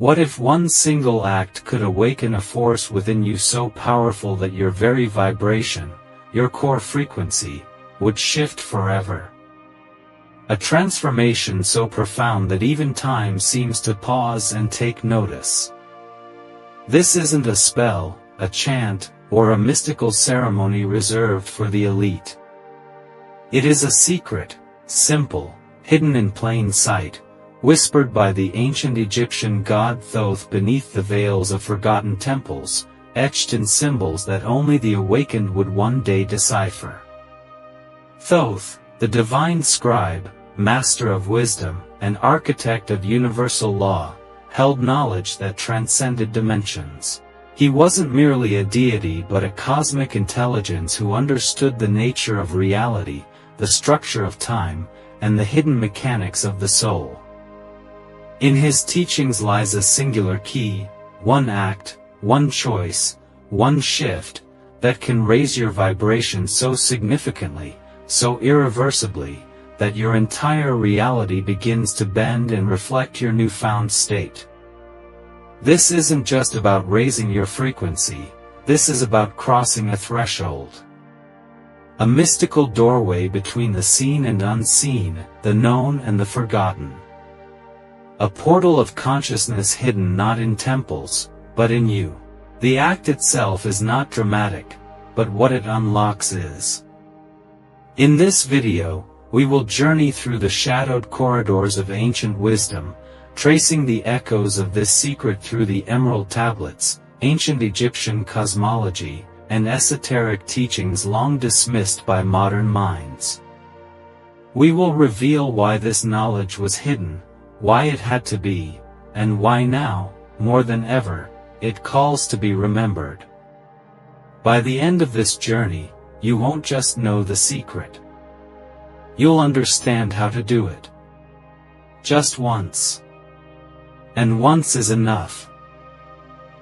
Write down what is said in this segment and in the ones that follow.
What if one single act could awaken a force within you so powerful that your very vibration, your core frequency, would shift forever? A transformation so profound that even time seems to pause and take notice. This isn't a spell, a chant, or a mystical ceremony reserved for the elite. It is a secret, simple, hidden in plain sight, whispered by the ancient Egyptian god Thoth beneath the veils of forgotten temples, etched in symbols that only the awakened would one day decipher. Thoth, the divine scribe, master of wisdom, and architect of universal law, held knowledge that transcended dimensions. He wasn't merely a deity but a cosmic intelligence who understood the nature of reality, the structure of time, and the hidden mechanics of the soul. In his teachings lies a singular key, one act, one choice, one shift, that can raise your vibration so significantly, so irreversibly, that your entire reality begins to bend and reflect your newfound state. This isn't just about raising your frequency, this is about crossing a threshold. A mystical doorway between the seen and unseen, the known and the forgotten. A portal of consciousness hidden not in temples, but in you. The act itself is not dramatic, but what it unlocks is. In this video, we will journey through the shadowed corridors of ancient wisdom, tracing the echoes of this secret through the emerald tablets, ancient Egyptian cosmology, and esoteric teachings long dismissed by modern minds. We will reveal why this knowledge was hidden, why it had to be, and why now, more than ever, it calls to be remembered. By the end of this journey, you won't just know the secret. You'll understand how to do it. Just once. And once is enough.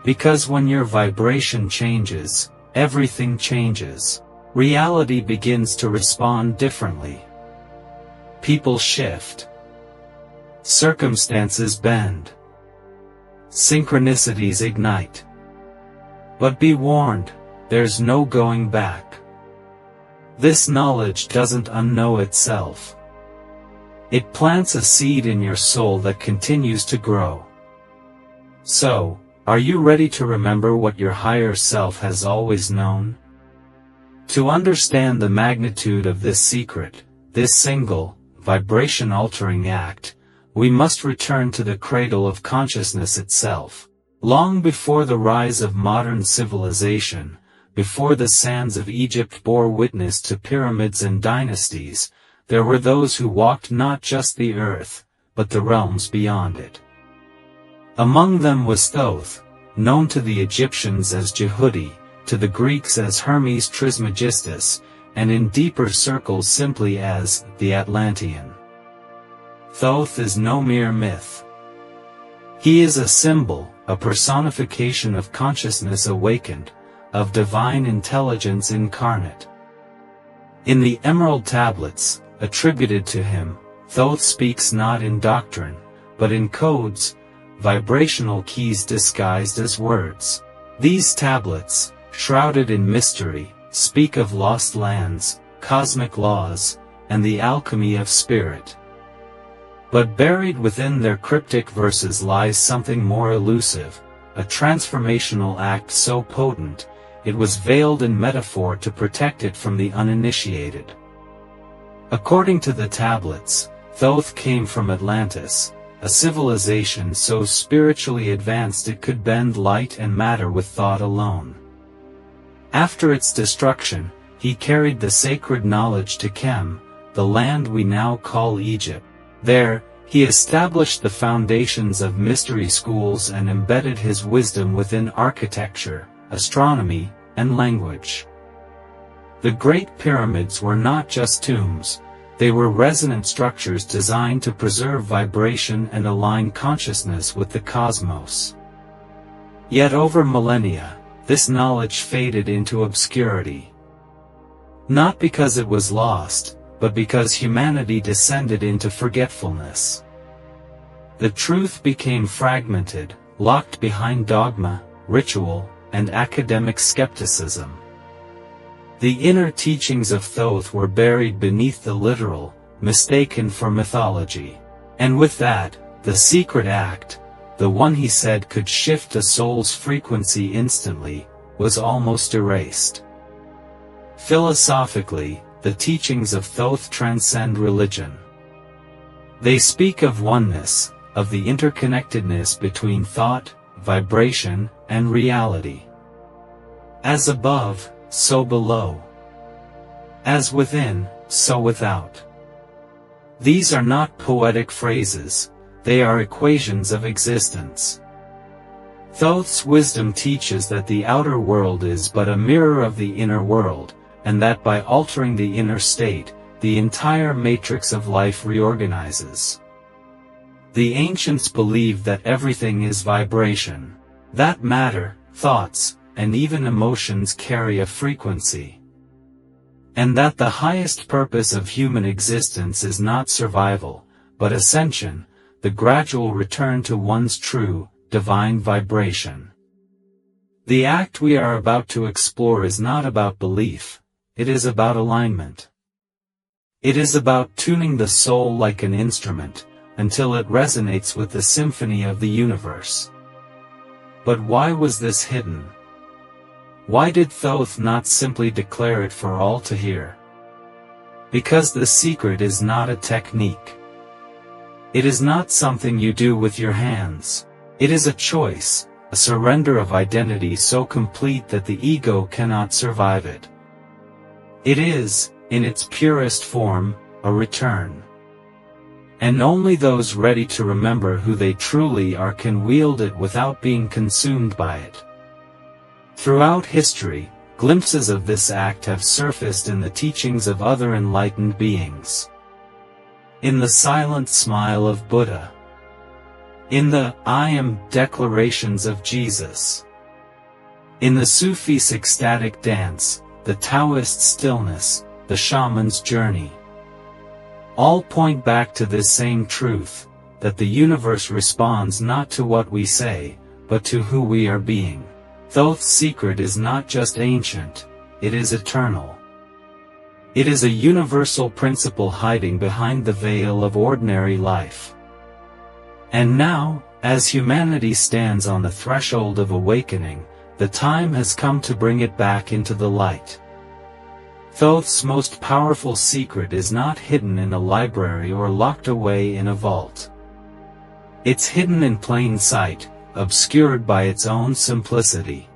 Because when your vibration changes, everything changes. Reality begins to respond differently. People shift. Circumstances bend. Synchronicities ignite. But be warned, there's no going back. This knowledge doesn't unknow itself. It plants a seed in your soul that continues to grow. So, are you ready to remember what your higher self has always known? To understand the magnitude of this secret, this single, vibration-altering act, we must return to the cradle of consciousness itself. Long before the rise of modern civilization, before the sands of Egypt bore witness to pyramids and dynasties, there were those who walked not just the earth, but the realms beyond it. Among them was Thoth, known to the Egyptians as Jehudi, to the Greeks as Hermes Trismegistus, and in deeper circles simply as the Atlantean. Thoth is no mere myth. He is a symbol, a personification of consciousness awakened, of divine intelligence incarnate. In the emerald tablets, attributed to him, Thoth speaks not in doctrine, but in codes, vibrational keys disguised as words. These tablets, shrouded in mystery, speak of lost lands, cosmic laws, and the alchemy of spirit. But buried within their cryptic verses lies something more elusive, a transformational act so potent, it was veiled in metaphor to protect it from the uninitiated. According to the tablets, Thoth came from Atlantis, a civilization so spiritually advanced it could bend light and matter with thought alone. After its destruction, he carried the sacred knowledge to Kem, the land we now call Egypt. There, he established the foundations of mystery schools and embedded his wisdom within architecture, astronomy, and language. The Great Pyramids were not just tombs, they were resonant structures designed to preserve vibration and align consciousness with the cosmos. Yet over millennia, this knowledge faded into obscurity. Not because it was lost, but because humanity descended into forgetfulness. The truth became fragmented, locked behind dogma, ritual, and academic skepticism. The inner teachings of Thoth were buried beneath the literal, mistaken for mythology. And with that, the secret act, the one he said could shift a soul's frequency instantly, was almost erased. Philosophically, the teachings of Thoth transcend religion. They speak of oneness, of the interconnectedness between thought, vibration, and reality. As above, so below. As within, so without. These are not poetic phrases, they are equations of existence. Thoth's wisdom teaches that the outer world is but a mirror of the inner world, and that by altering the inner state, the entire matrix of life reorganizes. The ancients believed that everything is vibration, that matter, thoughts, and even emotions carry a frequency. And that the highest purpose of human existence is not survival, but ascension, the gradual return to one's true, divine vibration. The act we are about to explore is not about belief, it is about alignment. It is about tuning the soul like an instrument, until it resonates with the symphony of the universe. But why was this hidden? Why did Thoth not simply declare it for all to hear? Because the secret is not a technique. It is not something you do with your hands. It is a choice, a surrender of identity so complete that the ego cannot survive it. It is, in its purest form, a return. And only those ready to remember who they truly are can wield it without being consumed by it. Throughout history, glimpses of this act have surfaced in the teachings of other enlightened beings. In the silent smile of Buddha. In the I am declarations of Jesus. In the Sufi's ecstatic dance, the Taoist stillness, the shaman's journey. All point back to this same truth, that the universe responds not to what we say, but to who we are being. Thoth's secret is not just ancient, it is eternal. It is a universal principle hiding behind the veil of ordinary life. And now, as humanity stands on the threshold of awakening, the time has come to bring it back into the light. Thoth's most powerful secret is not hidden in a library or locked away in a vault. It's hidden in plain sight, obscured by its own simplicity.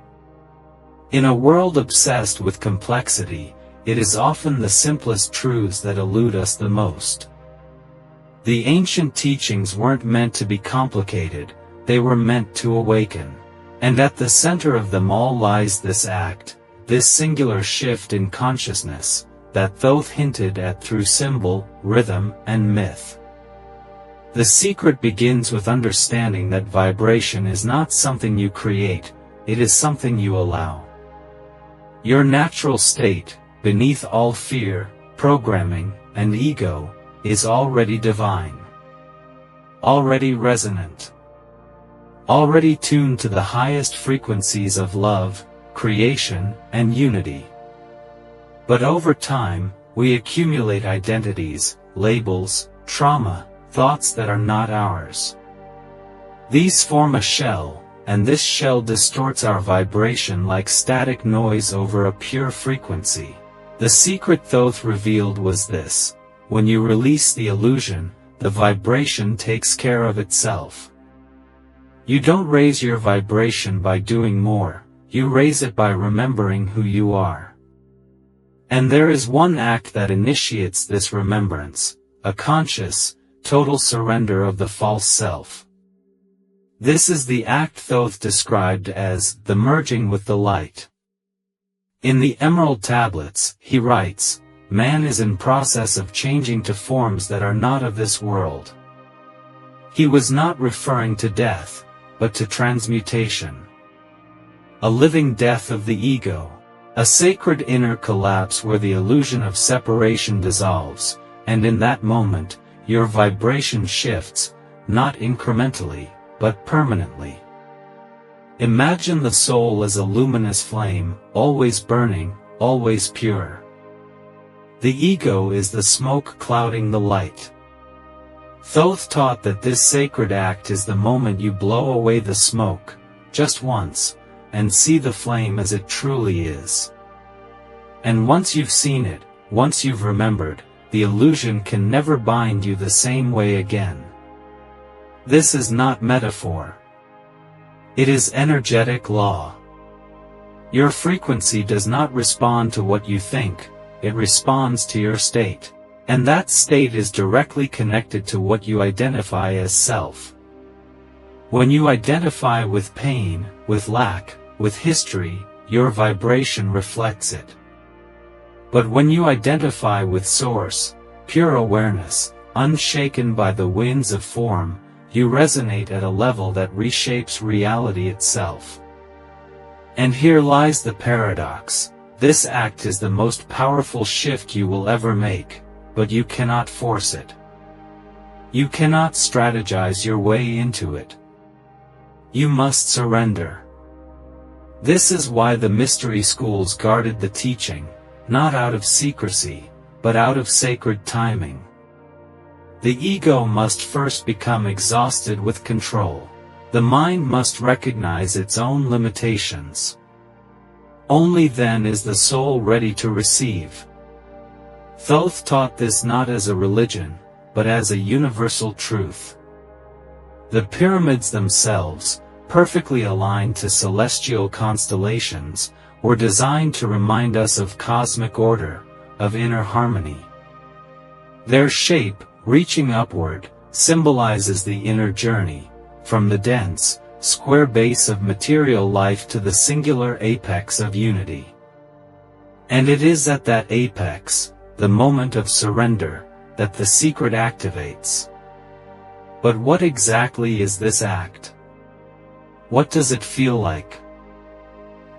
In a world obsessed with complexity, it is often the simplest truths that elude us the most. The ancient teachings weren't meant to be complicated, they were meant to awaken. And at the center of them all lies this act, this singular shift in consciousness, that Thoth hinted at through symbol, rhythm, and myth. The secret begins with understanding that vibration is not something you create, it is something you allow. Your natural state, beneath all fear, programming, and ego, is already divine. Already resonant. Already tuned to the highest frequencies of love, creation, and unity. But over time, we accumulate identities, labels, trauma, thoughts that are not ours. These form a shell, and this shell distorts our vibration like static noise over a pure frequency. The secret Thoth revealed was this: when you release the illusion, the vibration takes care of itself. You don't raise your vibration by doing more, you raise it by remembering who you are. And there is one act that initiates this remembrance, a conscious, total surrender of the false self. This is the act Thoth described as the merging with the light. In the Emerald Tablets, he writes, "Man is in process of changing to forms that are not of this world." He was not referring to death, but to transmutation. A living death of the ego. A sacred inner collapse where the illusion of separation dissolves, and in that moment, your vibration shifts, not incrementally, but permanently. Imagine the soul as a luminous flame, always burning, always pure. The ego is the smoke clouding the light. Thoth taught that this sacred act is the moment you blow away the smoke, just once, and see the flame as it truly is. And once you've seen it, once you've remembered, the illusion can never bind you the same way again. This is not metaphor. It is energetic law. Your frequency does not respond to what you think, it responds to your state. And that state is directly connected to what you identify as self. When you identify with pain, with lack, with history, your vibration reflects it. But when you identify with Source, pure awareness, unshaken by the winds of form, you resonate at a level that reshapes reality itself. And here lies the paradox. This act is the most powerful shift you will ever make, but you cannot force it. You cannot strategize your way into it. You must surrender. This is why the mystery schools guarded the teaching, not out of secrecy, but out of sacred timing. The ego must first become exhausted with control. The mind must recognize its own limitations. Only then is the soul ready to receive. Thoth taught this not as a religion, but as a universal truth. The pyramids themselves, perfectly aligned to celestial constellations, were designed to remind us of cosmic order, of inner harmony. Their shape, reaching upward, symbolizes the inner journey, from the dense, square base of material life to the singular apex of unity. And it is at that apex, the moment of surrender, that the secret activates. But what exactly is this act? What does it feel like?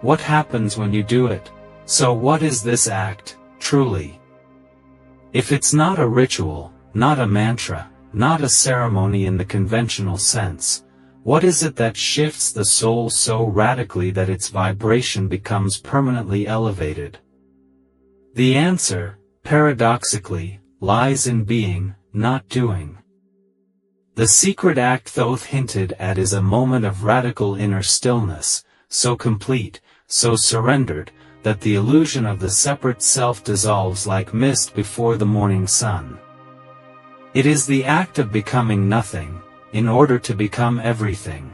What happens when you do it? So what is this act, truly? If it's not a ritual, not a mantra, not a ceremony in the conventional sense, what is it that shifts the soul so radically that its vibration becomes permanently elevated? The answer, paradoxically, lies in being, not doing. The secret act Thoth hinted at is a moment of radical inner stillness, so complete, so surrendered, that the illusion of the separate self dissolves like mist before the morning sun. It is the act of becoming nothing, in order to become everything.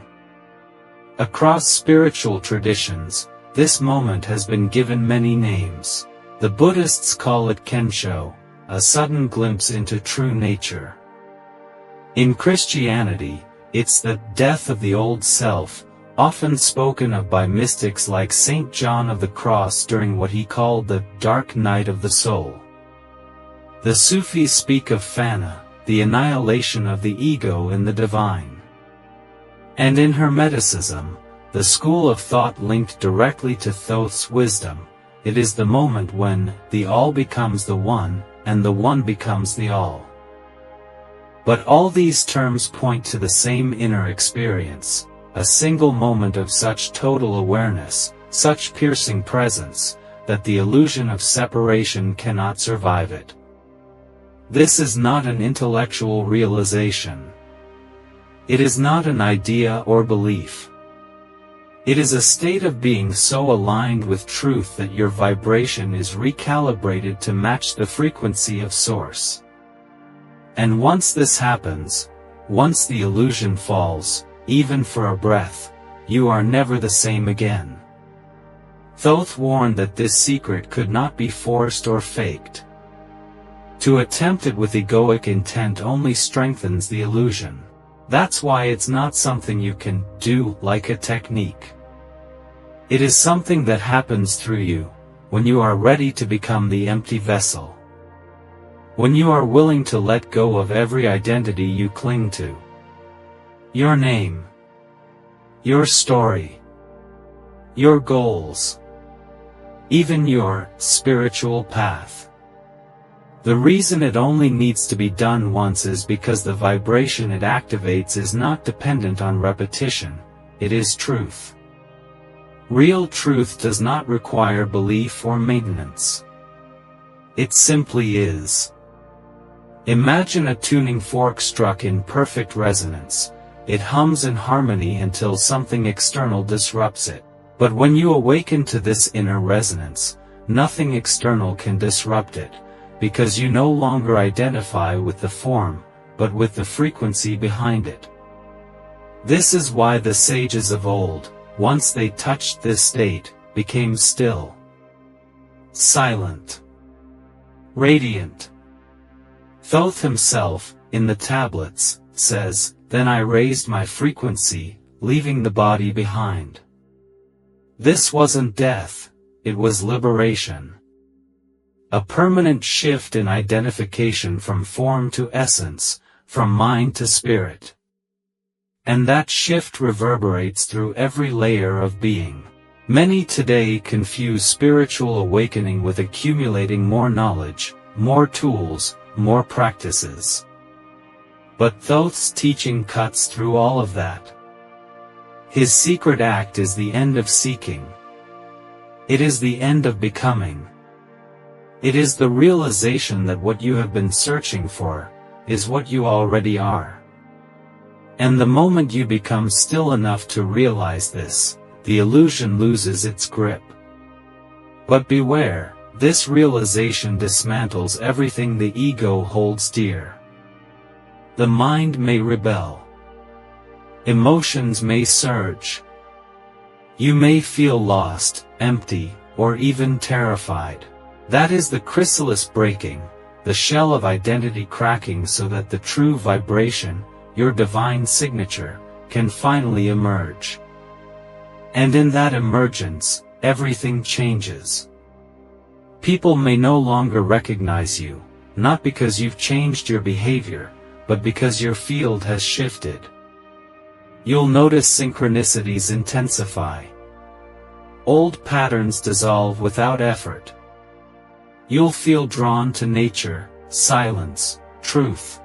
Across spiritual traditions, this moment has been given many names. The Buddhists call it Kensho, a sudden glimpse into true nature. In Christianity, it's the death of the old self, often spoken of by mystics like Saint John of the Cross during what he called the dark night of the soul. The Sufis speak of fana, the annihilation of the ego in the divine. And in Hermeticism, the school of thought linked directly to Thoth's wisdom, it is the moment when the all becomes the one, and the one becomes the all. But all these terms point to the same inner experience, a single moment of such total awareness, such piercing presence, that the illusion of separation cannot survive it. This is not an intellectual realization. It is not an idea or belief. It is a state of being so aligned with truth that your vibration is recalibrated to match the frequency of Source. And once this happens, once the illusion falls, even for a breath, you are never the same again. Thoth warned that this secret could not be forced or faked. To attempt it with egoic intent only strengthens the illusion. That's why it's not something you can do like a technique. It is something that happens through you, when you are ready to become the empty vessel. When you are willing to let go of every identity you cling to. Your name. Your story. Your goals. Even your spiritual path. The reason it only needs to be done once is because the vibration it activates is not dependent on repetition, it is truth. Real truth does not require belief or maintenance. It simply is. Imagine a tuning fork struck in perfect resonance. It hums in harmony until something external disrupts it. But when you awaken to this inner resonance, nothing external can disrupt it, because you no longer identify with the form, but with the frequency behind it. This is why the sages of old, once they touched this state, became still, silent, radiant. Thoth himself, in the tablets, says, "Then I raised my frequency, leaving the body behind." This wasn't death, it was liberation. A permanent shift in identification from form to essence, from mind to spirit. And that shift reverberates through every layer of being. Many today confuse spiritual awakening with accumulating more knowledge, more tools, more practices. But Thoth's teaching cuts through all of that. His secret act is the end of seeking. It is the end of becoming. It is the realization that what you have been searching for is what you already are. And the moment you become still enough to realize this, the illusion loses its grip. But beware, this realization dismantles everything the ego holds dear. The mind may rebel. Emotions may surge. You may feel lost, empty, or even terrified. That is the chrysalis breaking, the shell of identity cracking so that the true vibration, your divine signature, can finally emerge. And in that emergence, everything changes. People may no longer recognize you, not because you've changed your behavior, but because your field has shifted. You'll notice synchronicities intensify. Old patterns dissolve without effort. You'll feel drawn to nature, silence, truth.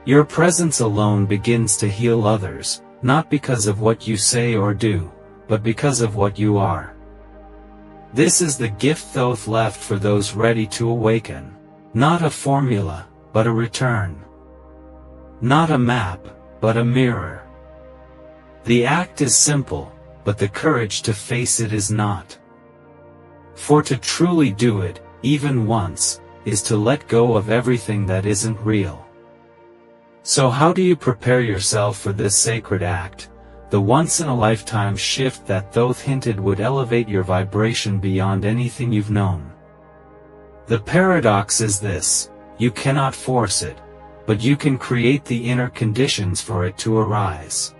Your presence alone begins to heal others, not because of what you say or do, but because of what you are. This is the gift Thoth left for those ready to awaken. Not a formula, but a return. Not a map, but a mirror. The act is simple, but the courage to face it is not. For to truly do it, even once, is to let go of everything that isn't real. So how do you prepare yourself for this sacred act, the once-in-a-lifetime shift that Thoth hinted would elevate your vibration beyond anything you've known? The paradox is this: you cannot force it, but you can create the inner conditions for it to arise.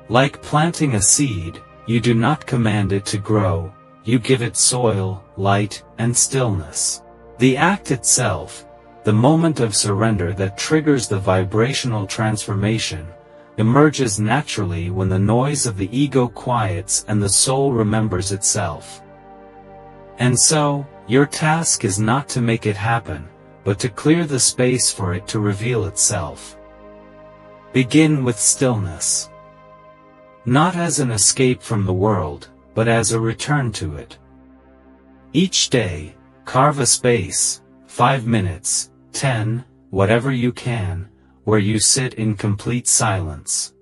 Like planting a seed, you do not command it to grow, you give it soil, light, and stillness. The act itself, the moment of surrender that triggers the vibrational transformation, emerges naturally when the noise of the ego quiets and the soul remembers itself. And so, your task is not to make it happen, but to clear the space for it to reveal itself. Begin with stillness. Not as an escape from the world, but as a return to it. Each day, carve a space, 5 minutes, 10, whatever you can, where you sit in complete silence.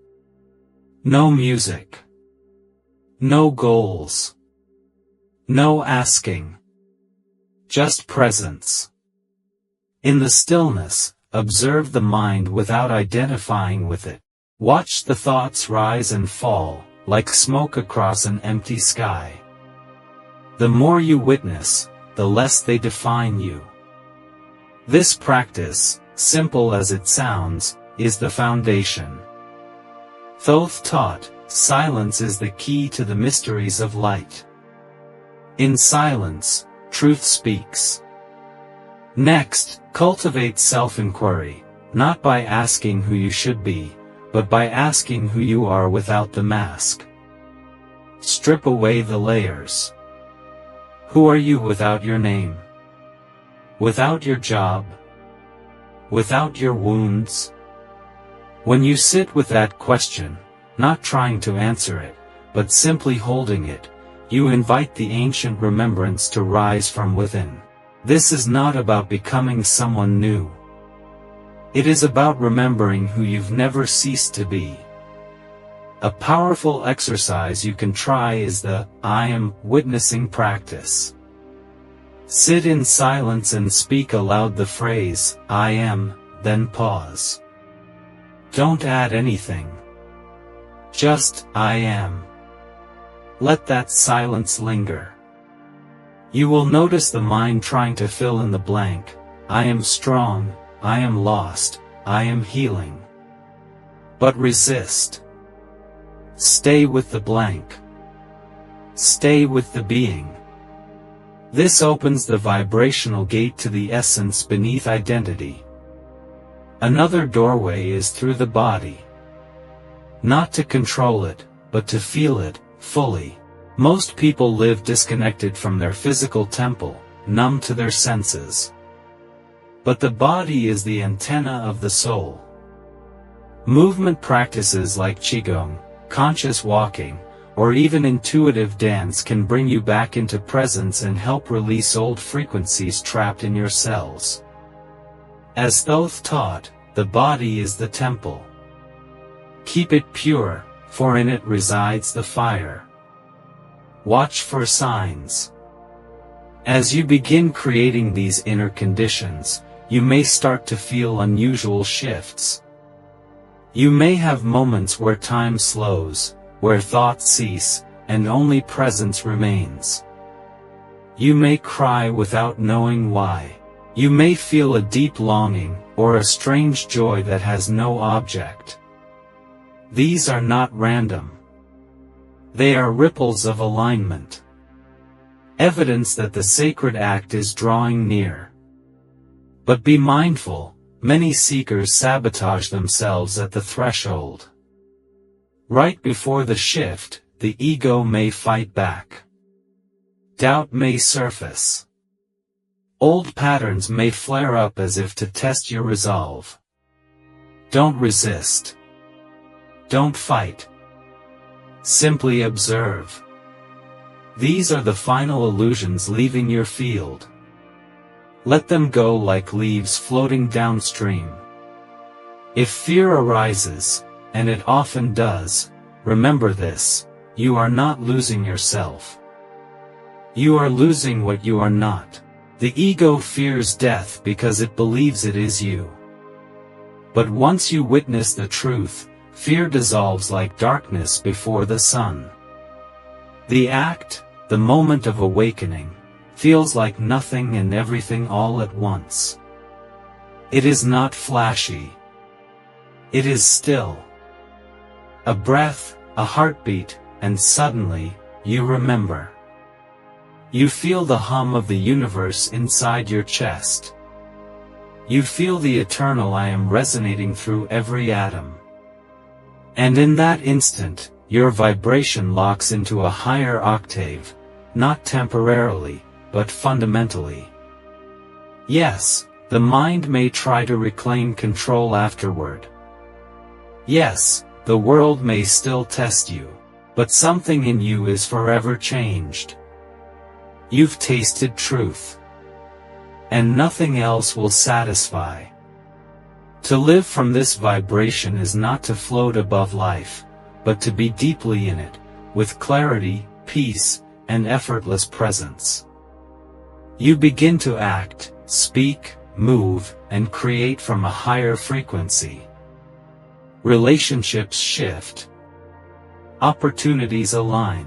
No music. No goals. No asking. Just presence. In the stillness, observe the mind without identifying with it. Watch the thoughts rise and fall, like smoke across an empty sky. The more you witness, the less they define you. This practice, simple as it sounds, is the foundation. Thoth taught, silence is the key to the mysteries of light. In silence, truth speaks. Next, cultivate self-inquiry, not by asking who you should be, but by asking who you are without the mask. Strip away the layers. Who are you without your name? Without your job? Without your wounds? When you sit with that question, not trying to answer it, but simply holding it, you invite the ancient remembrance to rise from within. This is not about becoming someone new. It is about remembering who you've never ceased to be. A powerful exercise you can try is the I am witnessing practice. Sit in silence and speak aloud the phrase, I am, then pause. Don't add anything. Just, I am. Let that silence linger. You will notice the mind trying to fill in the blank. I am strong, I am lost, I am healing. But resist. Stay with the blank. Stay with the being. This opens the vibrational gate to the essence beneath identity. Another doorway is through the body. Not to control it, but to feel it, fully. Most people live disconnected from their physical temple, numb to their senses. But the body is the antenna of the soul. Movement practices like Qigong, conscious walking, or even intuitive dance can bring you back into presence and help release old frequencies trapped in your cells. As Thoth taught, the body is the temple. Keep it pure, for in it resides the fire. Watch for signs. As you begin creating these inner conditions, you may start to feel unusual shifts. You may have moments where time slows, where thoughts cease, and only presence remains. You may cry without knowing why. You may feel a deep longing, or a strange joy that has no object. These are not random. They are ripples of alignment. Evidence that the sacred act is drawing near. But be mindful, many seekers sabotage themselves at the threshold. Right before the shift, the ego may fight back. Doubt may surface. Old patterns may flare up as if to test your resolve. Don't resist. Don't fight. Simply observe. These are the final illusions leaving your field. Let them go like leaves floating downstream. If fear arises, and it often does, remember this: you are not losing yourself. You are losing what you are not. The ego fears death because it believes it is you. But once you witness the truth, fear dissolves like darkness before the sun. The act, the moment of awakening, feels like nothing and everything all at once. It is not flashy. It is still. A breath, a heartbeat, and suddenly, you remember. You feel the hum of the universe inside your chest. You feel the eternal I am resonating through every atom. And in that instant, your vibration locks into a higher octave, not temporarily, but fundamentally. Yes, the mind may try to reclaim control afterward. Yes, the world may still test you, but something in you is forever changed. You've tasted truth. And nothing else will satisfy. To live from this vibration is not to float above life, but to be deeply in it, with clarity, peace, and effortless presence. You begin to act, speak, move, and create from a higher frequency. Relationships shift. Opportunities align.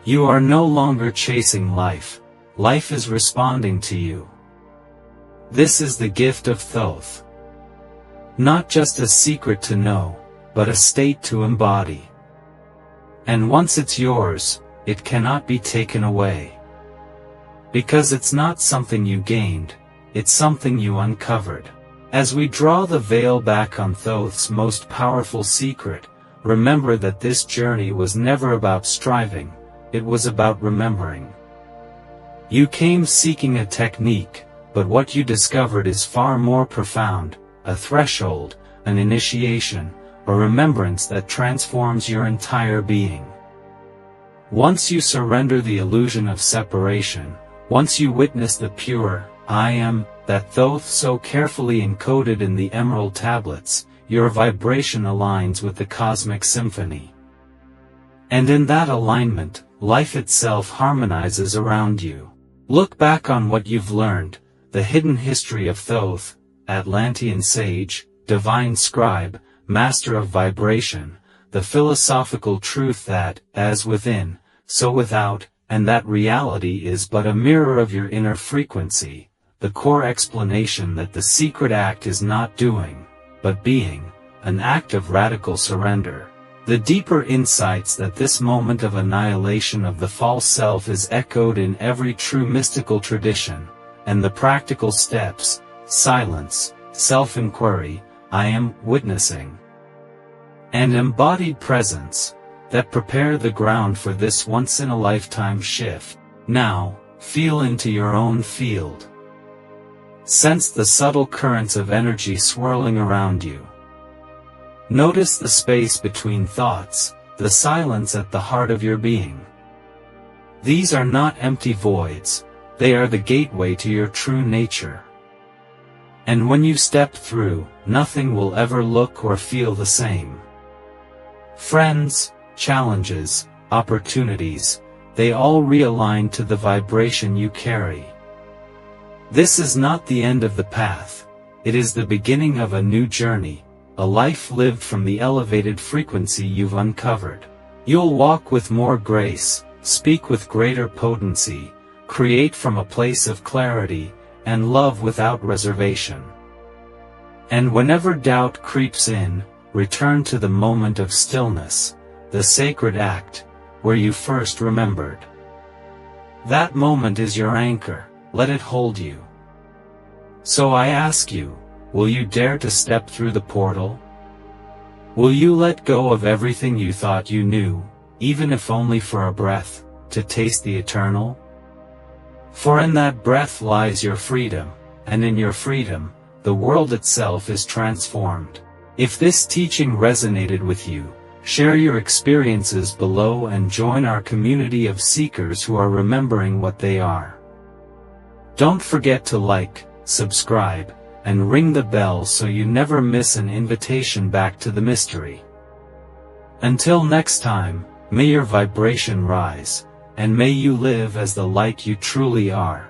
You are no longer chasing life, life is responding to you. This is the gift of Thoth. Not just a secret to know, but a state to embody. And once it's yours, it cannot be taken away. Because it's not something you gained, it's something you uncovered. As we draw the veil back on Thoth's most powerful secret, remember that this journey was never about striving, it was about remembering. You came seeking a technique, but what you discovered is far more profound, a threshold, an initiation, a remembrance that transforms your entire being. Once you surrender the illusion of separation, once you witness the pure I am that Thoth so carefully encoded in the emerald tablets, your vibration aligns with the cosmic symphony. And in that alignment, life itself harmonizes around you. Look back on what you've learned, the hidden history of Thoth, Atlantean sage, divine scribe, master of vibration, the philosophical truth that, as within, so without, and that reality is but a mirror of your inner frequency, the core explanation that the secret act is not doing, but being, an act of radical surrender. The deeper insights that this moment of annihilation of the false self is echoed in every true mystical tradition, and the practical steps, silence, self-inquiry, I am witnessing, and embodied presence, that prepare the ground for this once-in-a-lifetime shift. Now, feel into your own field. Sense the subtle currents of energy swirling around you. Notice the space between thoughts, the silence at the heart of your being. These are not empty voids, they are the gateway to your true nature. And when you step through, nothing will ever look or feel the same. Friends, challenges, opportunities, they all realign to the vibration you carry. This is not the end of the path, it is the beginning of a new journey, a life lived from the elevated frequency you've uncovered. You'll walk with more grace, speak with greater potency, create from a place of clarity, and love without reservation. And whenever doubt creeps in, return to the moment of stillness, the sacred act, where you first remembered. That moment is your anchor, let it hold you. So I ask you, will you dare to step through the portal? Will you let go of everything you thought you knew, even if only for a breath, to taste the eternal? For in that breath lies your freedom, and in your freedom, the world itself is transformed. If this teaching resonated with you, share your experiences below and join our community of seekers who are remembering what they are. Don't forget to like, subscribe, and ring the bell so you never miss an invitation back to the mystery. Until next time, may your vibration rise, and may you live as the light you truly are.